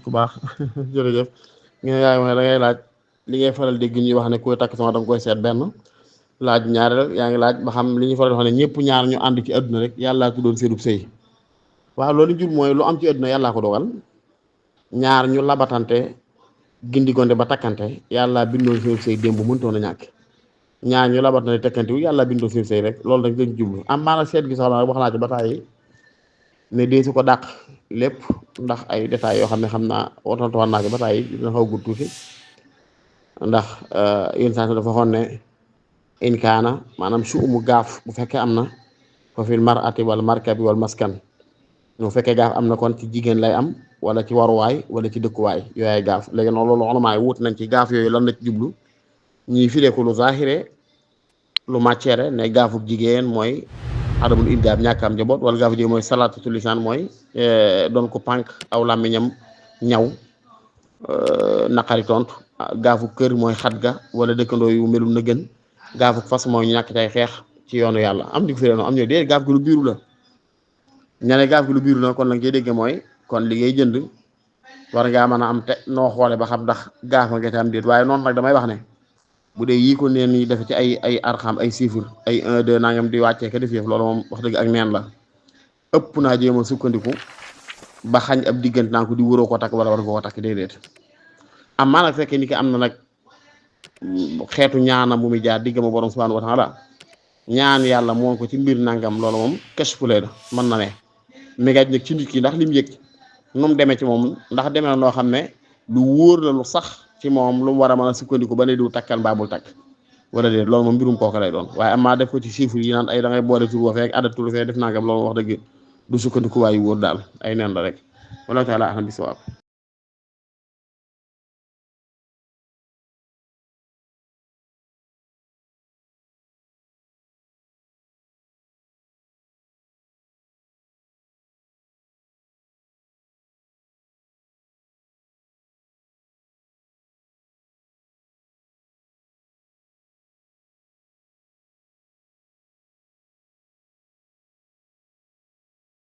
ku baax jërëjëf nga yaay wax da ngay laaj li ngay faral dégg ñuy wax ne koy takk soxna danga koy seet benn laaj ñaareel yaa ngi laaj ba xam li ñu faral di wax ne ñëpp ñaar ñu ànd ci àdduna rek yàllaa tuddoon seenub sëy waaw loolu jur mooy lu am ci àdduna yàllaa ko dogal ñaar ñu labatante gindigonte ba takkante yàllaa bindoon seenub sëy démb mënutoon a ñàkk ñaar ñu labatante takkante wu yàllaa bindoon seenub sëy rek loolu rek lañ jublu am maanaam seet gi soxla nag wax naa ci ba tàyyi ne dee su ko dàq lépp ndax ay détails yoo xam ne xam naa watantuwaan naa ci ba tàyyi dina xaw gudd tuuti ndax yenn saa dafa waxoon ne in kaana maanaam su umu gaaf bu fekkee am na fa fil mar'ati wal markabi wal maskan bu fekkee gaaf am na kon ci jigéen lay am wala ci waruwaay wala ci dëkkuwaay yooyu ay gaaf léegi noonu loolu xolamaay wut nañ ci gaaf yooyu lan la ci jublu ñii firee ko lu zahire lu matière ne gaafu jigéen mooy adamul idgaam ñàkk am njaboot wala gaafu jigéen mooy salaatu lisaan mooy doon ko pànk aw làmmiñam ñaw naqari tontu gaafu kër mooy xat ga wala dëkkandoo yu melul na gën gaafu fas mooy ñàkk cay xeex ci yoonu yàlla am di ko firee noonu am ñoo dee gaaf gi lu biiru la ñane gaaf gi lu biiru la kon la ngay dégg mooy kon li ngay jënd war ngaa mën a am te noo xoole ba xam ndax gaaf nga te am déet waaye noonu nag damay wax ne bu dee yii ko neen yi def ci ay arxam ay chiffre ay 1 2 nangam di wàccee ka def yëf loolu moom wax dëgg ak neen la ëpp naa jéem a sukkandiku ba xañ ab diggante naa ko di wëroo ko takk wala war nga ko takk déedéet am maa nag fekkee ni ki am na nag xeetu ñaanam bu muy jaar digg ma borom subhanahu wa taala ñaan yàlla moom ko ci mbir nangam loolu moom kashfu la mën na ne mégaaj nag ci nit ki ndax lim yëg nu mu demee ci moom ndax demee na noo xam ne lu wóor la lu sax ci moom lu mu war a mën a sukkandiku ba ne du takkal mbaa bul takk wala déet loolu moom mbirum kooku lay doon waaye amaa def ko ci chiffre yi naan ay da ngay boole tur wa fee ak adat tur fee def nangam loolu wax dëgg du sukkandiku waayu wóor daal ay nen la rek wala taala ahlam bi sawaab